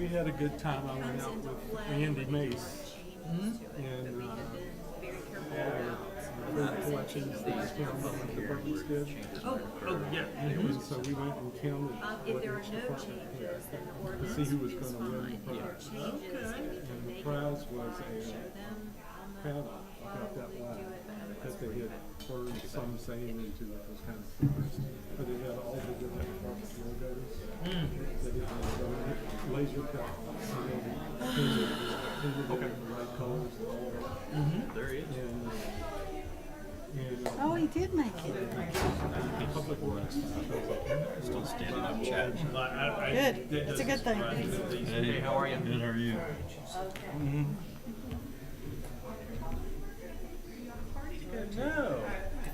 we had a good time. I went out with Andy Mace and collections these public departments did. Oh, yeah. And so we went and counted If there are what each no department changes, then the had to ordinance see who was is going to win fine. the If there are prize. changes, and we can And the make prize it, was show a them on the padlock about that do wide it, but that otherwise they we're had good. burned some sand into it. It was kind of first, but it had all the different department logos. That it was laser cut. So they painted it in the right colors and all that. There he is. And Oh, he did make it. public works. Still standing up, Chad. Good. That's a good thing. Hey, how are you? Good, how are you? No.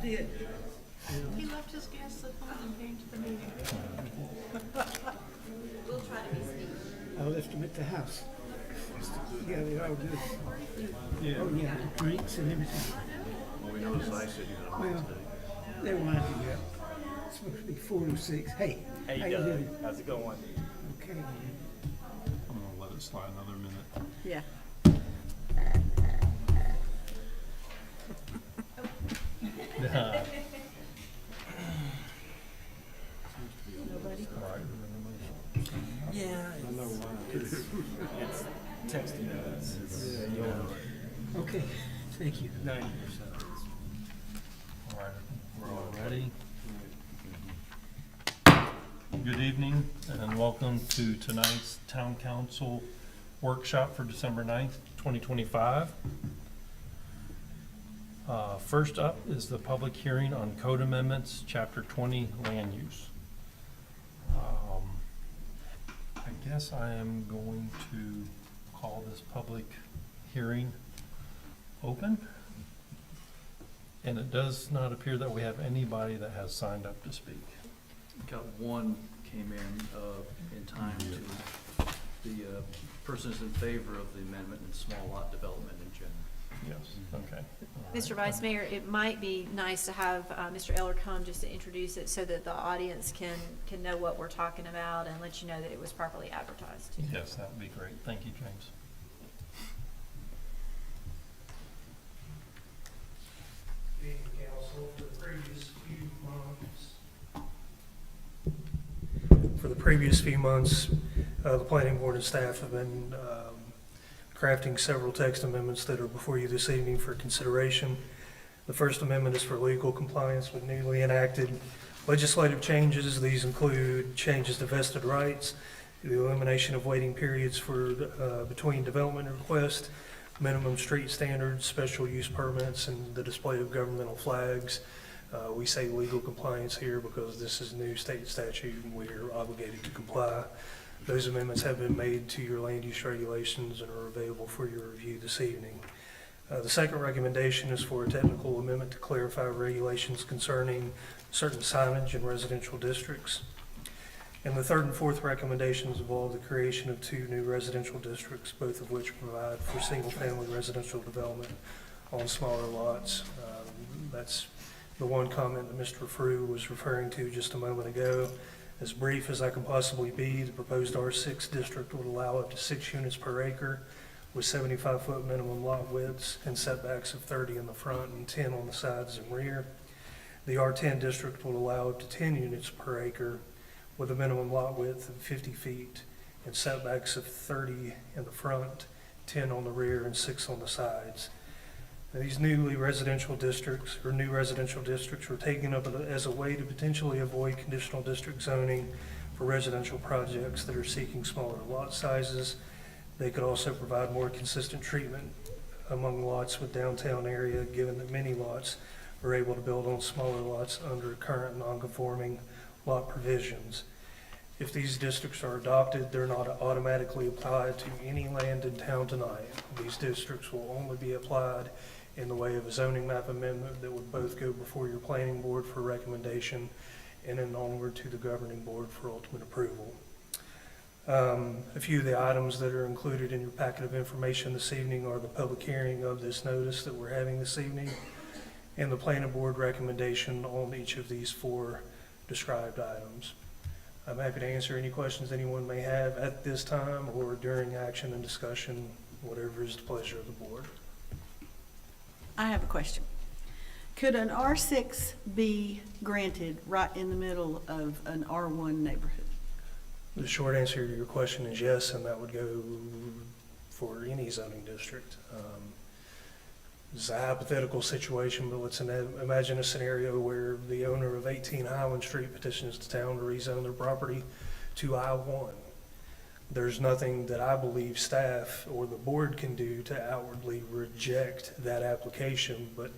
He left his guests at home and came to the meeting. We'll try to be speedy. I left them at the house. Yeah, they all good. Yeah. Oh, yeah, drinks and everything. Well, we noticed I said you got Well, they're winding up. It's supposed to be 4 to 6. Hey, how you doing? How's it going? Okay. I'm gonna let it slide another minute. Yeah. Nobody? Yeah. I know why. It's texting minutes. Okay, thank you. 90%. All right, we're all ready. Good evening and welcome to tonight's Town Council workshop for December 9th, 2025. First up is the public hearing on code amendments, chapter 20, land use. I guess I am going to call this public hearing open. And it does not appear that we have anybody that has signed up to speak. Got one came in time to, the person is in favor of the amendment in small lot development in general. Yes, okay. Mr. Vice Mayor, it might be nice to have Mr. Eller come just to introduce it so that the audience can know what we're talking about and let you know that it was properly advertised. Yes, that would be great. Thank you, James. Being council for the previous few months, the planning board and staff have been crafting several text amendments that are before you this evening for consideration. The first amendment is for legal compliance with newly enacted legislative changes. These include changes to vested rights, the elimination of waiting periods for between development requests, minimum street standards, special use permits, and the display of governmental flags. We say legal compliance here because this is new state statute and we are obligated to comply. Those amendments have been made to your land use regulations and are available for your review this evening. The second recommendation is for a technical amendment to clarify regulations concerning certain signage in residential districts. And the third and fourth recommendations involve the creation of 2 new residential districts, both of which provide for single-family residential development on smaller lots. That's the one comment that Mr. Frew was referring to just a moment ago. As brief as I can possibly be, the proposed R6 district would allow up to 6 units per acre with 75-foot minimum lot widths and setbacks of 30 in the front and 10 on the sides and rear. The R10 district will allow up to 10 units per acre with a minimum lot width of 50 feet and setbacks of 30 in the front, 10 on the rear, and 6 on the sides. Now, these new residential districts were taken up as a way to potentially avoid conditional district zoning for residential projects that are seeking smaller lot sizes. They could also provide more consistent treatment among lots with downtown area, given that many lots are able to build on smaller lots under current non-conforming lot provisions. If these districts are adopted, they're not automatically applied to any land in town tonight. These districts will only be applied in the way of a zoning map amendment that would both go before your planning board for recommendation and then onward to the governing board for ultimate approval. A few of the items that are included in your packet of information this evening are the public hearing of this notice that we're having this evening and the planning board recommendation on each of these 4 described items. I'm happy to answer any questions anyone may have at this time or during action and discussion, whatever is the pleasure of the board. I have a question. Could an R6 be granted right in the middle of an R1 neighborhood? The short answer to your question is yes, and that would go for any zoning district. It's a hypothetical situation, but let's imagine a scenario where the owner of 18 Highland Street petitions the town to rezone their property to I-1. There's nothing that I believe staff or the board can do to outwardly reject that application, but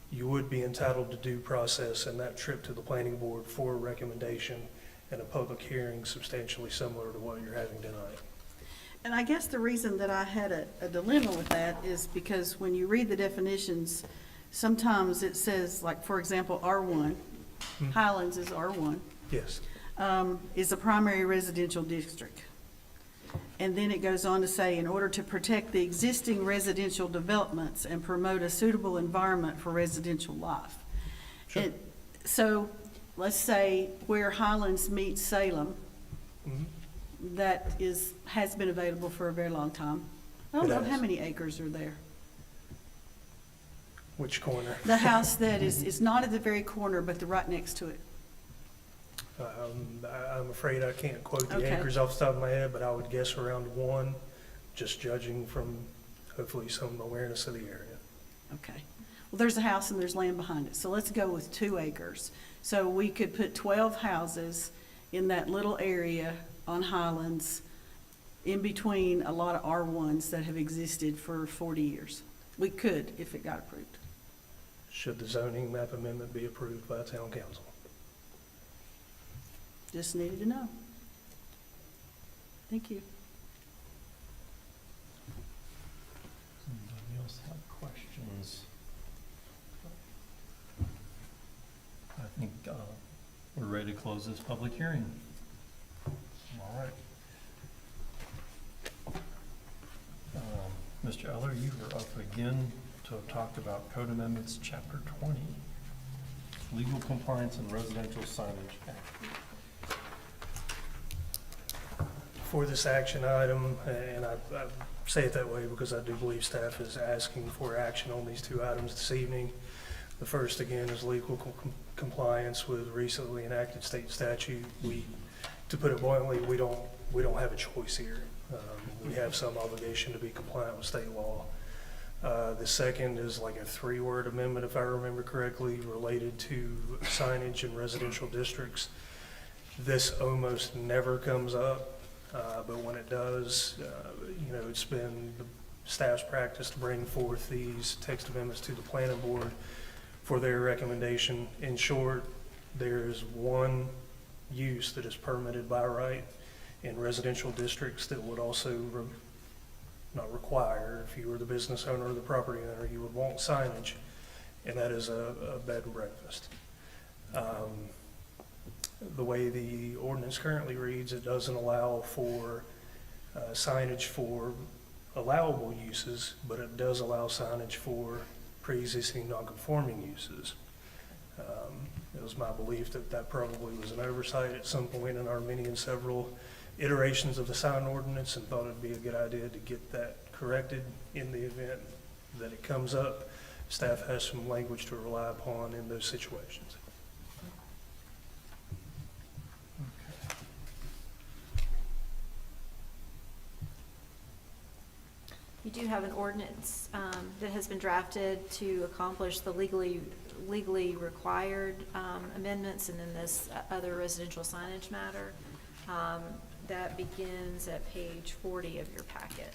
you would be entitled to due process and that trip to the planning board for a recommendation and a public hearing substantially similar to what you're having tonight. And I guess the reason that I had a dilemma with that is because when you read the definitions, sometimes it says, like, for example, R1, Highlands is R1, Yes. is a primary residential district. And then it goes on to say, in order to protect the existing residential developments and promote a suitable environment for residential life. Sure. So let's say where Highlands meets Salem, Mhm. that has been available for a very long time. I don't It know has. how many acres are there. Which corner? The house that is not at the very corner, but the right next to it. I'm afraid I can't quote the Okay. acres off the top of my head, but I would guess around 1, just judging from hopefully some awareness of the area. Okay. Well, there's a house and there's land behind it, so let's go with 2 acres. So we could put 12 houses in that little area on Highlands, in between a lot of R1s that have existed for 40 years. We could, if it got approved. Should the zoning map amendment be approved by town council? Just needed to know. Thank you. Anybody else have questions? I think we're ready to close this public hearing. All right. Mr. Eller, you are up again to talk about Code Amendments, Chapter 20, Legal Compliance and Residential Signage Act. For this action item, and I say it that way because I do believe staff is asking for action on these 2 items this evening. The first, again, is legal compliance with recently enacted state statute. To put it bluntly, we don't have a choice here. We have some obligation to be compliant with state law. The second is like a 3-word amendment, if I remember correctly, related to signage in residential districts. This almost never comes up, but when it does, it's been the staff's practice to bring forth these text amendments to the planning board for their recommendation. In short, there's one use that is permitted by right in residential districts that would also not require, if you were the business owner or the property owner, you would want signage, and that is a bed and breakfast. The way the ordinance currently reads, it doesn't allow for signage for allowable uses, but it does allow signage for pre-existing non-conforming uses. It was my belief that that probably was an oversight at some point in our many and several iterations of the sign ordinance, and thought it'd be a good idea to get that corrected in the event that it comes up. Staff has some language to rely upon in those situations. You do have an ordinance that has been drafted to accomplish the legally required amendments, and then this other residential signage matter. That begins at page 40 of your packet.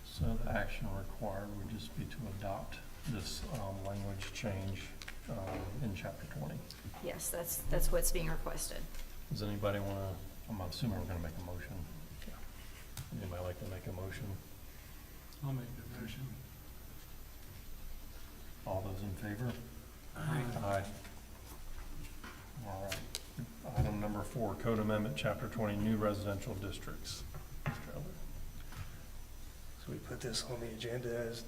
So the action required would just be to adopt this language change in Chapter 20. Yes, that's what's being requested. Does anybody want to, I'm assuming we're going to make a motion. Anybody like to make a motion? I'll make the motion. All those in favor? Aye. Aye. All right. Item number 4, Code Amendment, Chapter 20, New Residential Districts. Mr. Elder. So we put this on the agenda as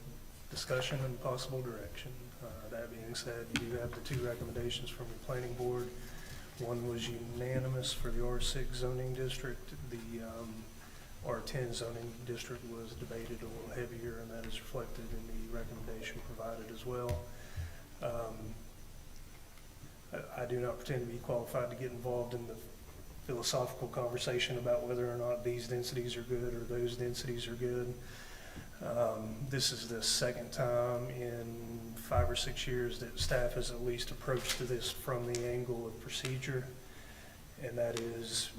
discussion and possible direction. That being said, you do have the two recommendations from the planning board. One was unanimous for the R6 zoning district. The R10 zoning district was debated a little heavier, and that is reflected in the recommendation provided as well. I do not pretend to be qualified to get involved in the philosophical conversation about whether or not these densities are good or those densities are good. This is the second time in 5 or 6 years that staff has at least approached this from the angle of procedure, and that is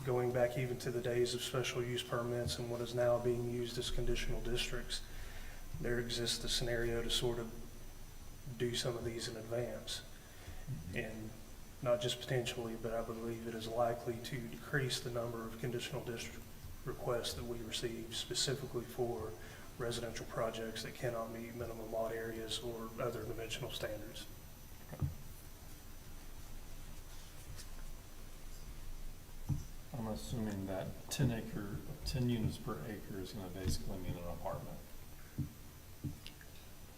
going back even to the days of special use permits and what is now being used as conditional districts. There exists the scenario to sort of do some of these in advance, and not just potentially, but I believe it is likely to decrease the number of conditional district requests that we receive specifically for residential projects that cannot meet minimum lot areas or other dimensional standards. I'm assuming that 10 units per acre is gonna basically mean an apartment.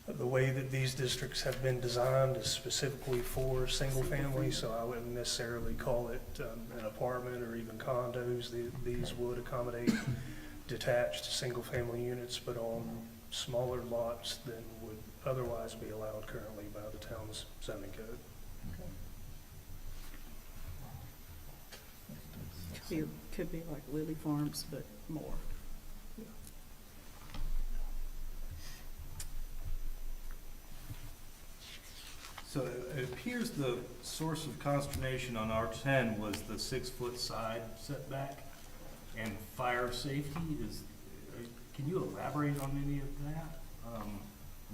The way that these districts have been designed is specifically for single family, so I wouldn't necessarily call it an apartment or even condos. These would accommodate detached single family units, but on smaller lots than would otherwise be allowed currently by the town's zoning code. Could be like Lily Farms, but more. So it appears the source of consternation on R10 was the 6-foot side setback and fire safety. Can you elaborate on any of that? I'm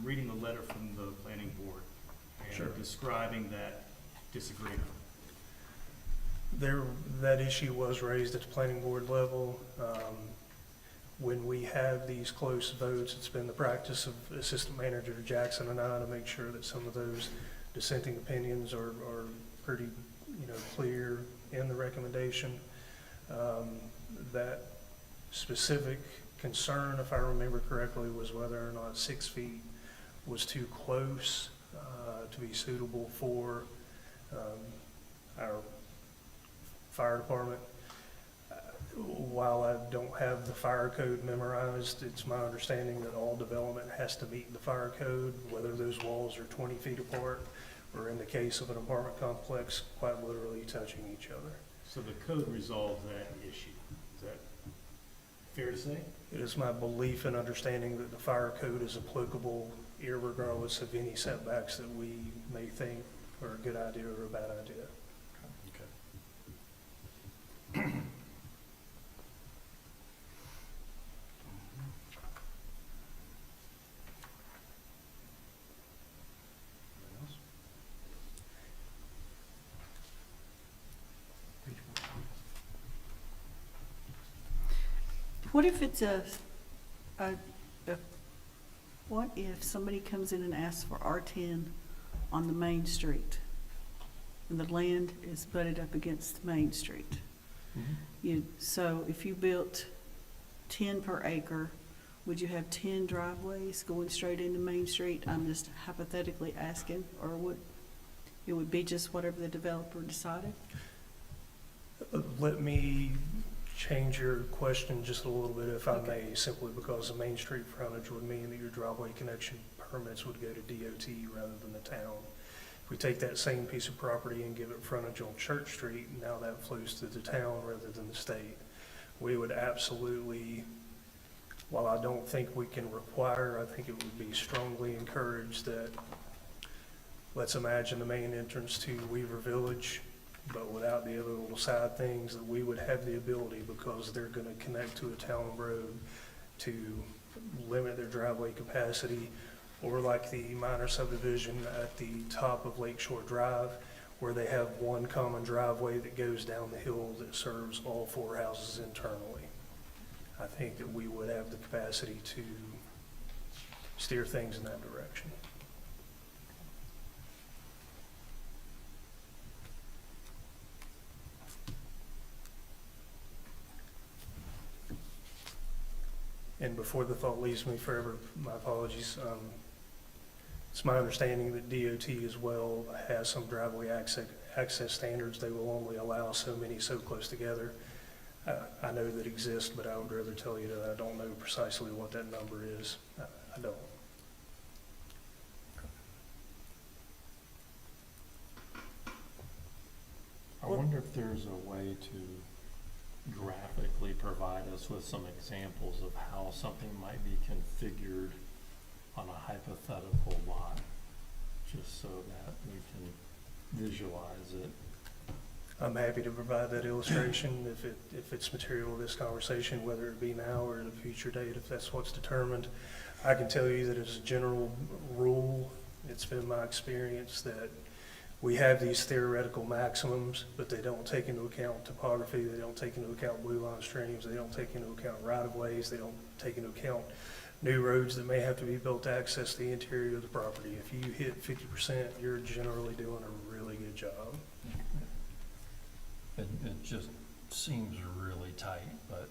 reading the letter from the planning board and Sure. describing that disagreement. That issue was raised at the planning board level. When we have these close votes, it's been the practice of Assistant Manager Jackson and I to make sure that some of those dissenting opinions are pretty, clear in the recommendation. That specific concern, if I remember correctly, was whether or not 6 feet was too close to be suitable for our fire department. While I don't have the fire code memorized, it's my understanding that all development has to meet the fire code, whether those walls are 20 feet apart, or in the case of an apartment complex, quite literally touching each other. So the code resolves that issue. Is that fair to say? It is my belief and understanding that the fire code is applicable irregardless of any setbacks that we may think are a good idea or a bad idea. What if it's what if somebody comes in and asks for R10 on the main street and the land is butted up against Main Street? So if you built 10 per acre, would you have 10 driveways going straight into Main Street? I'm just hypothetically asking, or would it would be just whatever the developer decided? Let me change your question just a little bit, if I may, simply because the Main Street frontage would mean that your driveway connection permits would go to DOT rather than the town. If we take that same piece of property and give it frontage on Church Street, now that flows to the town rather than the state. We would absolutely, while I don't think we can require, I think it would be strongly encouraged that, let's imagine the main entrance to Weaver Village, but without the other little side things, that we would have the ability, because they're going to connect to a town road, to limit their driveway capacity, or like the minor subdivision at the top of Lakeshore Drive, where they have one common driveway that goes down the hill that serves all 4 houses internally. I think that we would have the capacity to steer things in that direction. and before the thought leaves me forever, my apologies. It's my understanding that DOT as well has some driveway access standards. They will only allow so many so close together. I know that exist, but I would rather tell you that I don't know precisely what that number is. I don't. I wonder if there's a way to graphically provide us with some examples of how something might be configured on a hypothetical lot, just so that we can visualize it. I'm happy to provide that illustration if it's material to this conversation, whether it be now or at a future date, if that's what's determined. I can tell you that as a general rule, it's been my experience that we have these theoretical maximums, but they don't take into account topography, they don't take into account blue line streams, they don't take into account right-of-ways, they don't take into account new roads that may have to be built to access the interior of the property. If you hit 50%, you're generally doing a really good job. It just seems really tight, but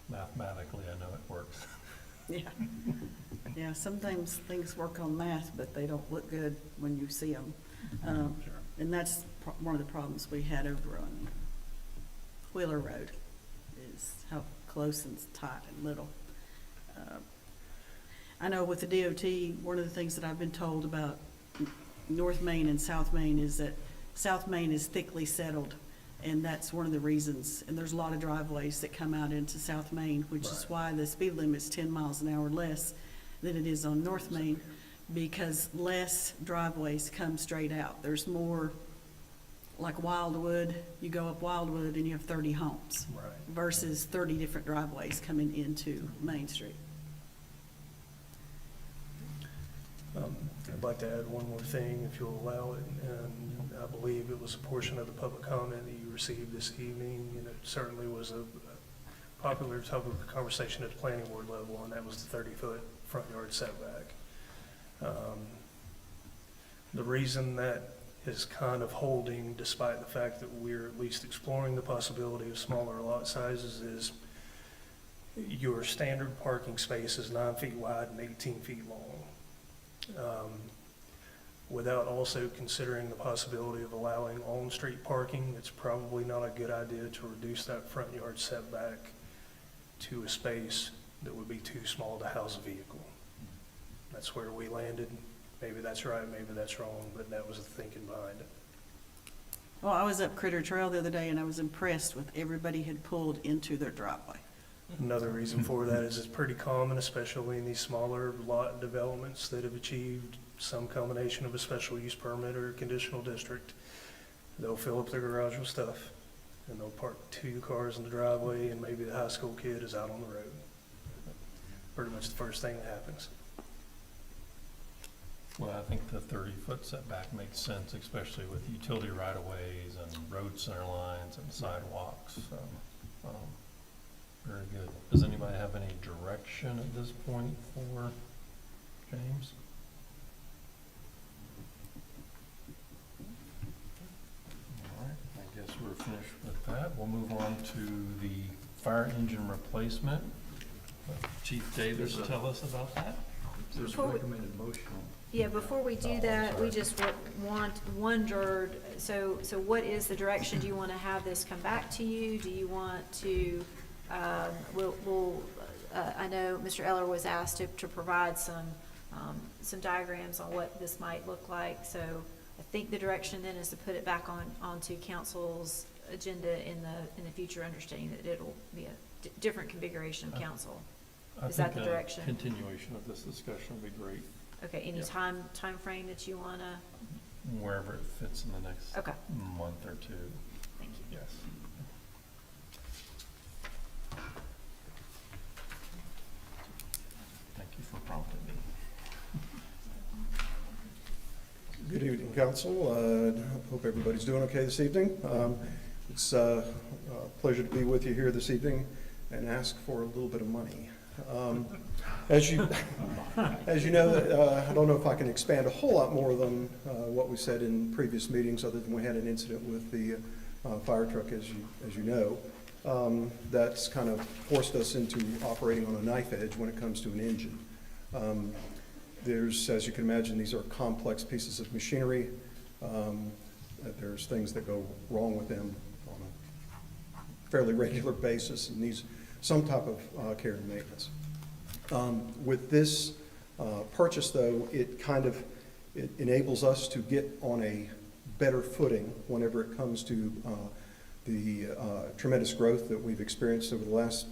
mathematically, I know it works. Yeah. Yeah, sometimes things work on math, but they don't look good when you see them. And that's one of the problems we had over on Wheeler Road, is how close and tight and little. I know with the DOT, one of the things that I've been told about North Main and South Main is that South Main is thickly settled, and that's one of the reasons. And there's a lot of driveways that come out into South Main, which is why the speed limit's 10 miles an hour less than it is on North Main, because less driveways come straight out. There's more, like Wildwood, you go up Wildwood and you have 30 homes versus 30 different driveways coming into Main Street. I'd like to add one more thing, if you'll allow it, and I believe it was a portion of the public comment that you received this evening, and it certainly was a popular topic of conversation at the planning board level, and that was the 30-foot front yard setback. The reason that is kind of holding, despite the fact that we're at least exploring the possibility of smaller lot sizes, is your standard parking space is 9 feet wide and 18 feet long. Without also considering the possibility of allowing on-street parking, it's probably not a good idea to reduce that front yard setback to a space that would be too small to house a vehicle. That's where we landed. Maybe that's right, maybe that's wrong, but that was the thinking behind it. Well, I was up Critter Trail the other day, and I was impressed with everybody had pulled into their driveway. Another reason for that is it's pretty common, especially in these smaller lot developments that have achieved some combination of a special use permit or a conditional district. They'll fill up their garage with stuff, and they'll park 2 cars in the driveway, and maybe the high school kid is out on the road. Pretty much the first thing that happens. Well, I think the 30-foot setback makes sense, especially with utility right-of-ways and road center lines and sidewalks, so, very good. Does anybody have any direction at this point for James? All right, I guess we're finished with that. We'll move on to the fire engine replacement. Chief Davis, tell us about that. There's a Before we- recommended motion. Yeah, before we do that, we just wondered, so what is the direction? Do you want to have this come back to you? Do you want to, I know Mr. Eller was asked to provide some diagrams on what this might look like. So I think the direction then is to put it back onto council's agenda in the future, understanding that it'll be a different configuration of council. Is that the direction? Continuation of this discussion would be great. Okay, any Yep. time frame that you want to? Wherever it fits in the next Okay. month or two. Thank you. Yes. Thank you for prompting me. Good evening, council. I hope everybody's doing okay this evening. It's a pleasure to be with you here this evening and ask for a little bit of money. As you know, I don't know if I can expand a whole lot more than what we said in previous meetings, other than we had an incident with the fire truck, as you know. that's kind of forced us into operating on a knife edge when it comes to an engine. There's, as you can imagine, these are complex pieces of machinery. There's things that go wrong with them on a fairly regular basis and needs some type of care and maintenance. With this purchase, though, it enables us to get on a better footing whenever it comes to the tremendous growth that we've experienced over the last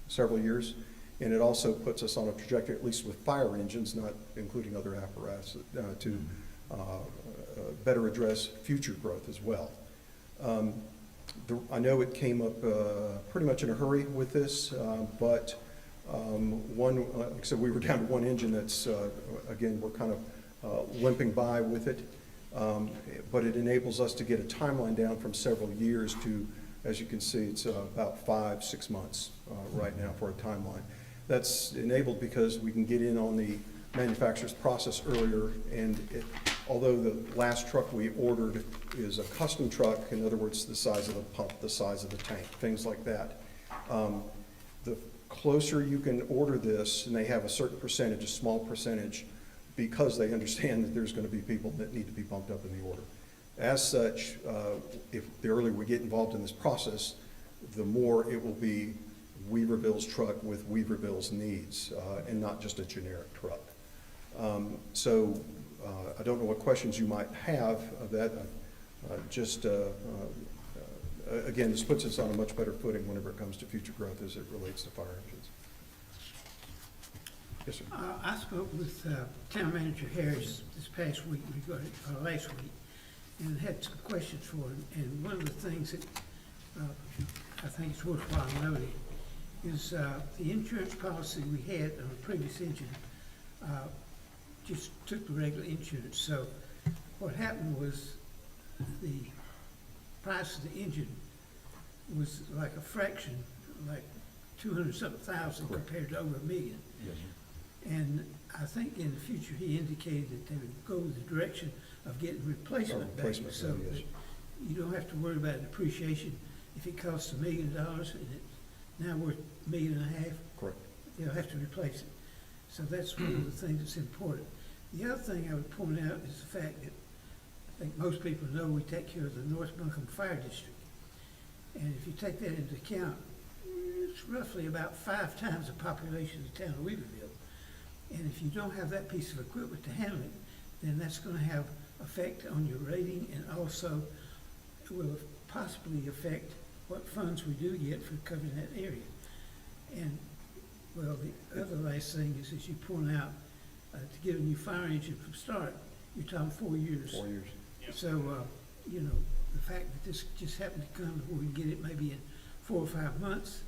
several years. And it also puts us on a trajectory, at least with fire engines, not including other apparatus, to better address future growth as well. I know it came up pretty much in a hurry with this, but like I said, we were down to one engine that's, again, we're kind of limping by with it. But it enables us to get a timeline down from several years to, as you can see, it's about 5-6 months right now for a timeline. That's enabled because we can get in on the manufacturer's process earlier, and although the last truck we ordered is a custom truck, in other words, the size of the pump, the size of the tank, things like that, the closer you can order this, and they have a certain percentage, a small percentage, because they understand that there's going to be people that need to be bumped up in the order. As such, if the earlier we get involved in this process, the more it will be Weaverville's truck with Weaverville's needs, and not just a generic truck. So I don't know what questions you might have of that. Again, this puts us on a much better footing whenever it comes to future growth as it relates to fire engines. Yes, sir. I spoke with Town Manager Harris this past week, last week, and had some questions for him. And one of the things that I think it's worthwhile noting is the insurance policy we had on a previous engine just took the regular insurance. So what happened was the price of the engine was like a fraction, like 200-something thousand compared to over $1 million. Yes. And I think in the future, he indicated that they would go the direction of getting replacement value, so value, yes. that you don't have to worry about depreciation. If it costs $1 million and it's now worth $1.5 million, Correct. they'll have to replace it. So that's one of the things that's important. The other thing I would point out is the fact that I think most people know we take care of the North Buncombe Fire District. And if you take that into account, it's roughly about 5 times the population of the town of Weaverville. And if you don't have that piece of equipment to handle it, then that's going to have effect on your rating, and also it will possibly affect what funds we do get for covering that area. And, well, the other last thing is, as you point out, to get a new fire engine from start, you're talking 4 years. 4 years. So, you know, the fact that this just happened to come where we can get it maybe in 4 or 5 months,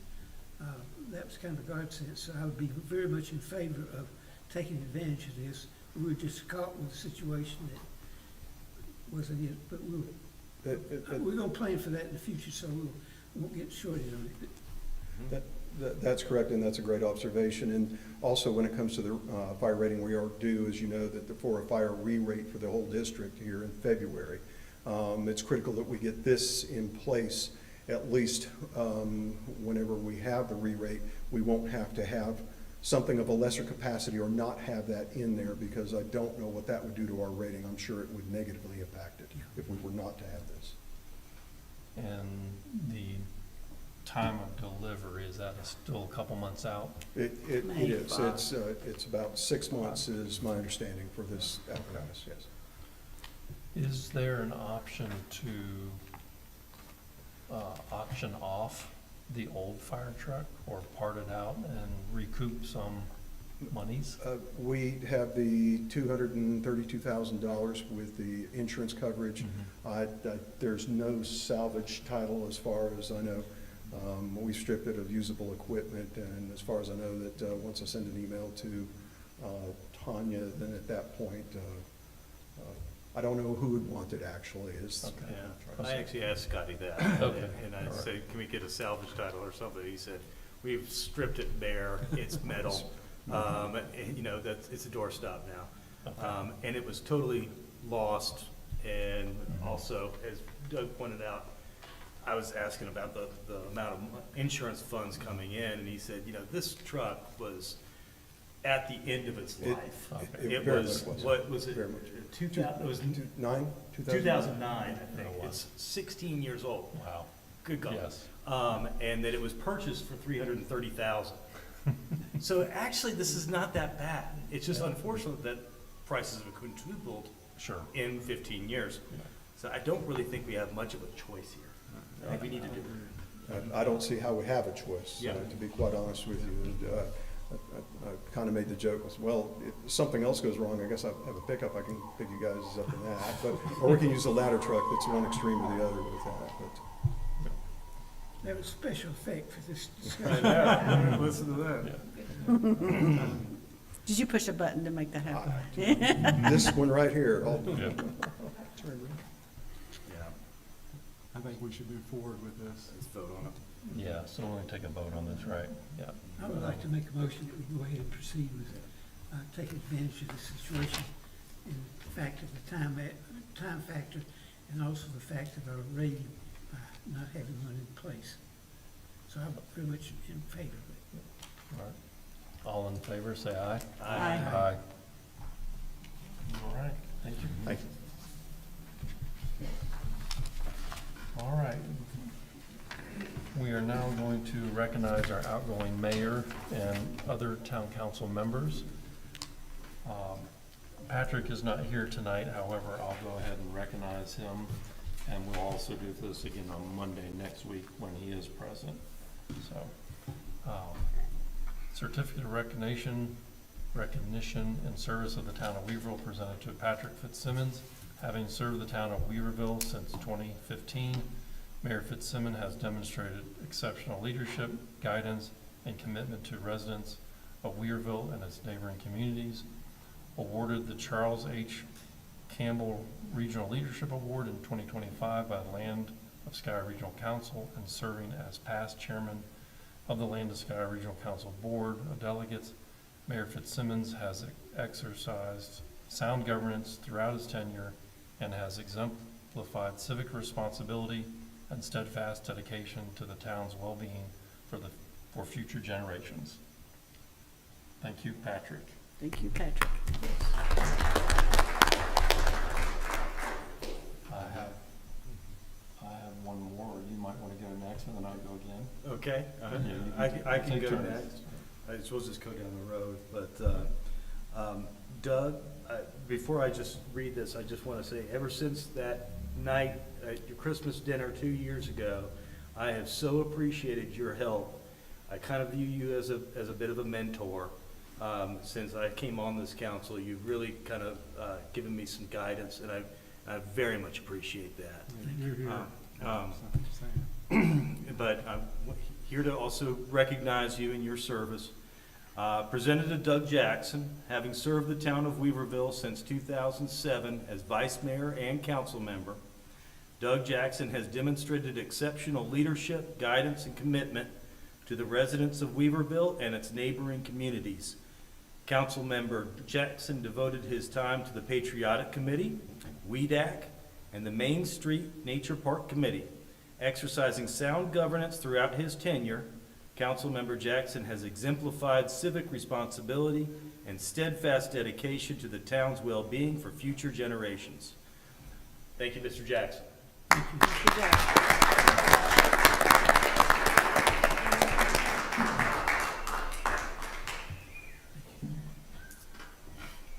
that was kind of a godsend. So I would be very much in favor of taking advantage of this. We were just caught with a situation that wasn't it, but we're going to plan for that in the future, so we won't get shorted on it. That's correct, and that's a great observation. And also, when it comes to the fire rating, we are due, as you know, for a fire re-rate for the whole district here in February. It's critical that we get this in place, at least whenever we have the re-rate. We won't have to have something of a lesser capacity or not have that in there, because I don't know what that would do to our rating. I'm sure it would negatively impact it if we were not to have this. And the time of delivery, is that still a couple months out? It is. It's about 6 months is my understanding for this apparatus, yes. Is there an option to auction off the old fire truck or part it out and recoup some monies? We have the $232,000 with the insurance coverage. There's no salvage title as far as I know. We stripped it of usable equipment, and as far as I know, that once I send an email to Tanya, then at that point, I don't know who would want it actually. Okay. Yeah, I actually asked Scotty that, Okay. and I said, can we get a salvage title or something? He said, we've stripped it bare, it's metal, and, you know, it's a doorstop now. Okay. And it was totally lost, and also, as Doug pointed out, I was asking about the amount of insurance funds coming in, and he said, you know, this truck was at the end of its life. It very was, much was. what was it? Very much. 2000, it was 2009, I think. Wow. It's 16 years old. Wow. Good God. Yes. And that it was purchased for $330,000. So actually, this is not that bad. It's just unfortunate that prices have quadrupled Sure. in 15 years. So I don't really think we have much of a choice here. I think we need to do it. I don't see how we have a choice, Yeah. to be quite honest with you. And, I kind of made the joke, I said, well, if something else goes wrong, I guess I have a pickup, I can pick you guys up in that. But, or we can use a ladder truck that's one extreme or the other with that. But That was special effect for this I discussion. know. Listen to that. Did you push a button to make that happen? this one right here, Yeah. I think we should move forward with this. Let's vote on it. Yeah, so we're going to take a vote on this, right? Yeah. I would like to make a motion that we go ahead and proceed with, taking advantage of the situation and the fact of the time factor, and also the fact of our rating, not having one in place. So I'm very much in favor of it. All right. All in favor, say aye. Aye. Aye. All right, thank you. thank you. All right. We are now going to recognize our outgoing mayor and other town council members. Patrick is not here tonight, however, I'll go ahead and recognize him, and we'll also do this again on Monday next week when he is present. So, certificate of recognition and service of the town of Weaverville presented to Patrick Fitzsimmons. Having served the town of Weaverville since 2015, Mayor Fitzsimmons has demonstrated exceptional leadership, guidance, and commitment to residents of Weaverville and its neighboring communities. Awarded the Charles H. Campbell Regional Leadership Award in 2025 by the Land of Sky Regional Council, and serving as past chairman of the Land of Sky Regional Council Board of Delegates. Mayor Fitzsimmons has exercised sound governance throughout his tenure and has exemplified civic responsibility and steadfast dedication to the town's well-being for future generations. Thank you, Patrick. Thank you, Patrick. I have one more, or you might want to go next, and then I'll go again. Okay, Yeah, you I can take go turns. next. I suppose just go down the road, but Doug, before I just read this, I just want to say, ever since that night at your Christmas dinner 2 years ago, I have so appreciated your help. I kind of view you as a bit of a mentor. Since I came on this council, you've really kind of given me some guidance, and I very much appreciate that. You're here. But I'm here to also recognize you in your service. Presented to Doug Jackson, having served the town of Weaverville since 2007 as vice mayor and council member. Doug Jackson has demonstrated exceptional leadership, guidance, and commitment to the residents of Weaverville and its neighboring communities. Council member Jackson devoted his time to the Patriotic Committee, WEDAC, and the Main Street Nature Park Committee. Exercising sound governance throughout his tenure, Councilmember Jackson has exemplified civic responsibility and steadfast dedication to the town's well-being for future generations. Thank you, Mr. Jackson. Good job.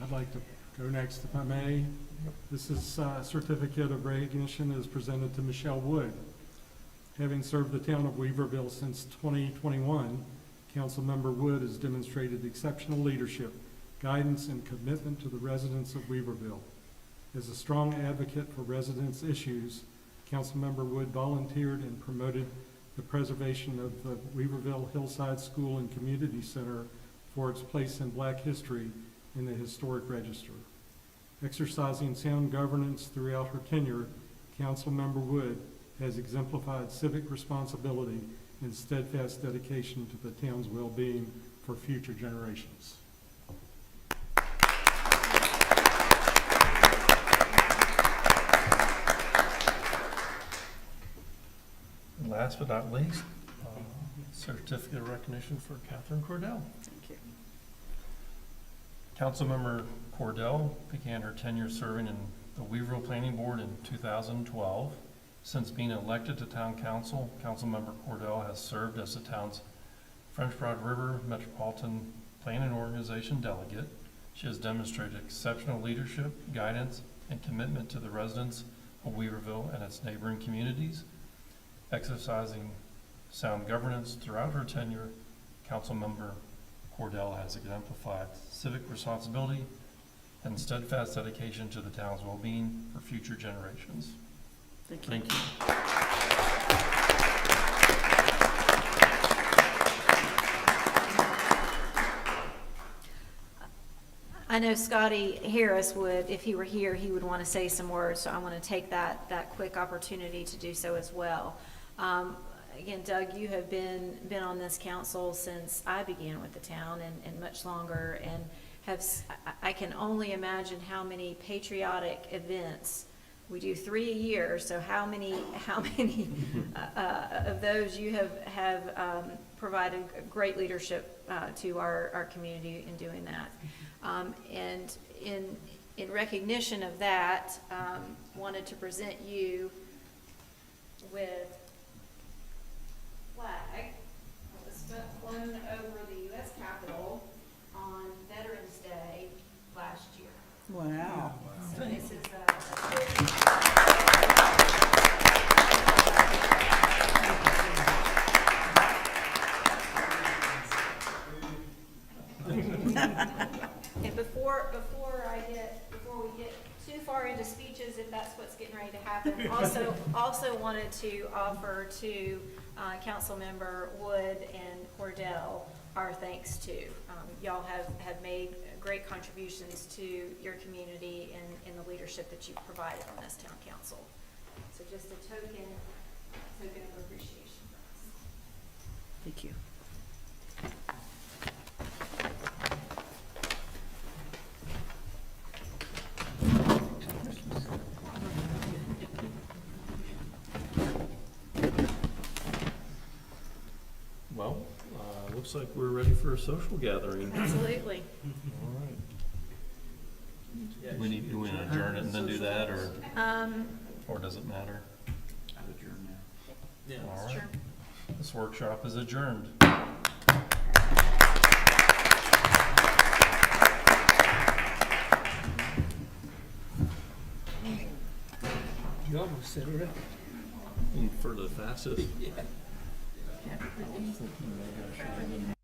I'd like to go next if I may. This is certificate of recognition is presented to Michelle Wood. Having served the town of Weaverville since 2021, Councilmember Wood has demonstrated exceptional leadership, guidance, and commitment to the residents of Weaverville. As a strong advocate for residents' issues, Councilmember Wood volunteered and promoted the preservation of the Weaverville Hillside School and Community Center for its place in Black history in the Historic Register. Exercising sound governance throughout her tenure, Councilmember Wood has exemplified civic responsibility and steadfast dedication to the town's well-being for future generations. last but not least, certificate of recognition for Catherine Cordell. Thank you. Councilmember Cordell began her tenure serving in the Weaverville Planning Board in 2012. Since being elected to Town Council, Councilmember Cordell has served as the town's French Broad River Metropolitan Planning Organization delegate. She has demonstrated exceptional leadership, guidance, and commitment to the residents of Weaverville and its neighboring communities. Exercising sound governance throughout her tenure, Councilmember Cordell has exemplified civic responsibility and steadfast dedication to the town's well-being for future generations. Thank you. Thank you. I know Scotty Harris would, if he were here, he would want to say some words, so I want to take that quick opportunity to do so as well. Again, Doug, you have been on this council since I began with the town and much longer, and I can only imagine how many patriotic events. We do 3 a year, so how many of those you have provided great leadership to our community in doing that. And in recognition of that, wanted to present you with flag that was flown over the U.S. Capitol on Veterans Day last year. Wow. So this is and before we get too far into speeches, if that's what's getting ready to happen, also wanted to offer to Councilmember Wood and Cordell our thanks too. Y'all have made great contributions to your community and in the leadership that you've provided on this town council. So just a token of appreciation for us. Thank you. Well, looks like we're ready for a social gathering. Absolutely. All right. Do we need to adjourn it and then do that, or does it matter? Adjourn now. All right. Sure. This workshop is adjourned. You almost set it up. For the fastest. I was thinking maybe I should have been